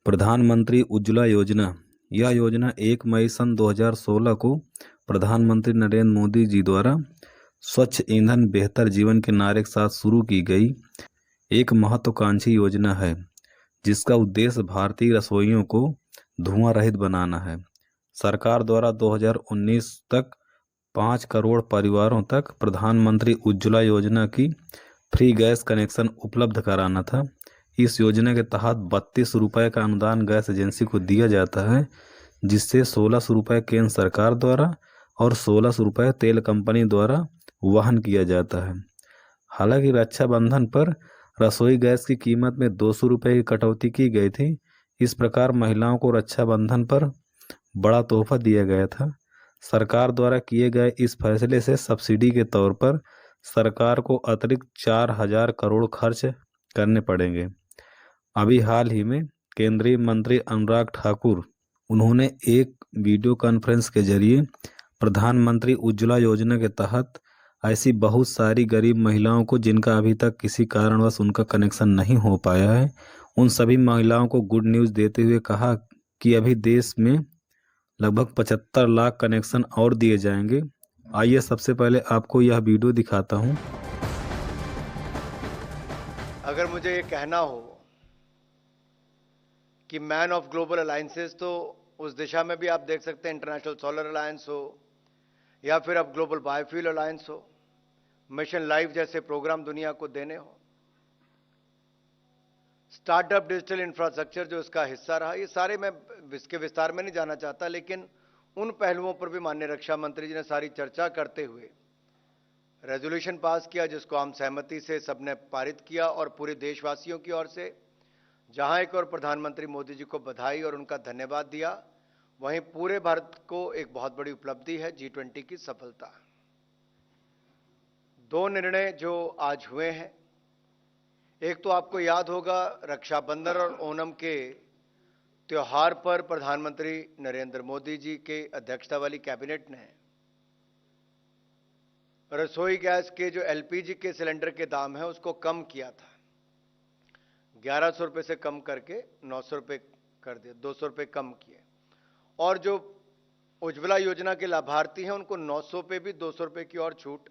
प्रधानमंत्री उज्ज्वला योजना। यह योजना 1 मई सन 2016 को प्रधानमंत्री नरेंद्र मोदी जी द्वारा स्वच्छ ईंधन बेहतर जीवन के नारे के साथ शुरू की गई एक महत्वाकांक्षी योजना है, जिसका उद्देश्य भारतीय रसोइयों को धुआं रहित बनाना है। सरकार द्वारा 2019 तक 5 करोड़ परिवारों तक प्रधानमंत्री उज्ज्वला योजना की फ्री गैस कनेक्शन उपलब्ध कराना था। इस योजना के तहत 32 रुपये का अनुदान गैस एजेंसी को दिया जाता है, जिससे 1600 रुपये केंद्र सरकार द्वारा और 1600 रुपये तेल कंपनी द्वारा वहन किया जाता है। हालांकि रक्षाबंधन पर रसोई गैस की कीमत में 200 रुपये की कटौती की गई थी। इस प्रकार महिलाओं को रक्षाबंधन पर बड़ा तोहफा दिया गया था। सरकार द्वारा किए गए इस फैसले से सब्सिडी के तौर पर सरकार को अतिरिक्त 4000 करोड़ खर्च करने पड़ेंगे। अभी हाल ही में केंद्रीय मंत्री अनुराग ठाकुर उन्होंने एक वीडियो कॉन्फ्रेंस के जरिए प्रधानमंत्री उज्ज्वला योजना के तहत ऐसी बहुत सारी गरीब महिलाओं को जिनका अभी तक किसी कारणवश उनका कनेक्शन नहीं हो पाया है, उन सभी महिलाओं को गुड न्यूज़ देते हुए कहा कि अभी देश में लगभग 75 लाख कनेक्शन और दिए जाएंगे। आइए सबसे पहले आपको यह वीडियो दिखाता हूं। अगर मुझे ये कहना हो कि मैन ऑफ ग्लोबल अलायंसेस, तो उस दिशा में भी आप देख सकते हैं इंटरनेशनल सोलर अलायंस हो या फिर अब ग्लोबल बायोफ्यूल अलायंस हो, मिशन लाइफ जैसे प्रोग्राम दुनिया को देने हो, स्टार्टअप डिजिटल इंफ्रास्ट्रक्चर जो इसका हिस्सा रहा, ये सारे मैं इसके विस्तार में नहीं जाना चाहता, लेकिन उन पहलुओं पर भी माननीय रक्षा मंत्री जी ने सारी चर्चा करते हुए रेजोल्यूशन पास किया, जिसको आम सहमति से सबने पारित किया। और पूरे देशवासियों की ओर से जहां एक और प्रधानमंत्री मोदी जी को बधाई और उनका धन्यवाद दिया, वहीं पूरे भारत को एक बहुत बड़ी उपलब्धि है G20 की सफलता। 2 निर्णय जो आज हुए हैं, एक तो आपको याद होगा रक्षाबंधन और ओणम के त्योहार पर प्रधानमंत्री नरेंद्र मोदी जी के अध्यक्षता वाली कैबिनेट ने रसोई गैस के जो LPG के सिलेंडर के दाम है उसको कम किया था। 1100 रुपये से कम करके 900 रुपये कर दिए, 200 रुपये कम किए। और जो उज्ज्वला योजना के लाभार्थी हैं उनको 900 पे भी 200 रुपये की और छूट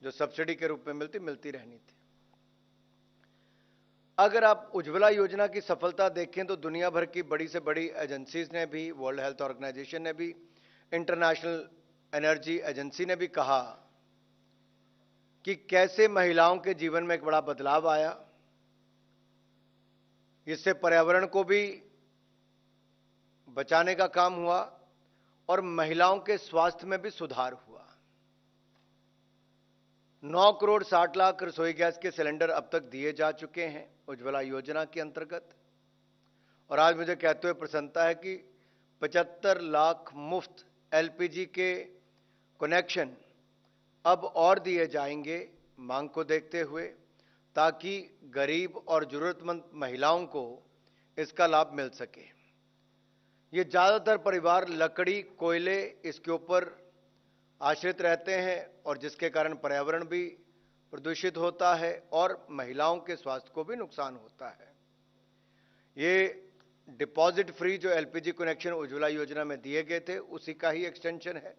जो सब्सिडी के रूप में मिलती रहनी थी। अगर आप उज्ज्वला योजना की सफलता देखें तो दुनिया भर की बड़ी से बड़ी एजेंसीज ने भी, वर्ल्ड हेल्थ ऑर्गेनाइजेशन ने भी, इंटरनेशनल एनर्जी एजेंसी ने भी कहा कि कैसे महिलाओं के जीवन में एक बड़ा बदलाव आया। इससे पर्यावरण को भी बचाने का काम हुआ और महिलाओं के स्वास्थ्य में भी सुधार हुआ। 9 करोड़ 60 लाख रसोई गैस के सिलेंडर अब तक दिए जा चुके हैं उज्ज्वला योजना के अंतर्गत। और आज मुझे कहते हुए प्रसन्नता है कि 75 लाख मुफ्त LPG के कनेक्शन अब और दिए जाएंगे मांग को देखते हुए, ताकि गरीब और जरूरतमंद महिलाओं को इसका लाभ मिल सके। ये ज़्यादातर परिवार लकड़ी, कोयले इसके ऊपर आश्रित रहते हैं और जिसके कारण पर्यावरण भी प्रदूषित होता है और महिलाओं के स्वास्थ्य को भी नुकसान होता है। ये डिपॉजिट फ्री जो LPG कनेक्शन उज्ज्वला योजना में दिए गए थे उसी का ही एक्सटेंशन है।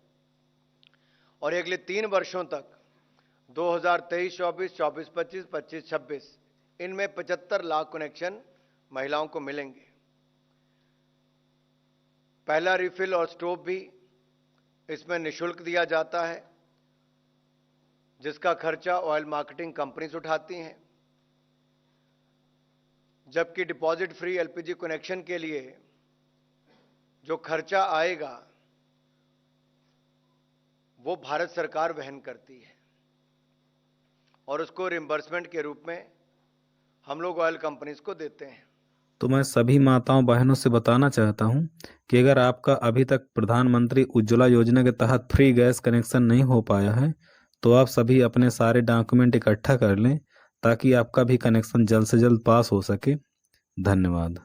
और अगले 3 वर्षों तक 2023-24, 24-25, 25-26 इनमें 75 लाख कनेक्शन महिलाओं को मिलेंगे। पहला रिफिल और स्टोव भी इसमें निःशुल्क दिया जाता है, जिसका खर्चा ऑयल मार्केटिंग कंपनीज उठाती हैं, जबकि डिपॉजिट फ्री LPG कनेक्शन के लिए जो खर्चा आएगा वो भारत सरकार वहन करती है और उसको रिम्बर्समेंट के रूप में हम लोग ऑयल कंपनीज को देते हैं। तो मैं सभी माताओं बहनों से बताना चाहता हूं कि अगर आपका अभी तक प्रधानमंत्री उज्ज्वला योजना के तहत फ्री गैस कनेक्शन नहीं हो पाया है, तो आप सभी अपने सारे डॉक्यूमेंट इकट्ठा कर लें ताकि आपका भी कनेक्शन जल्द से जल्द पास हो सके। धन्यवाद।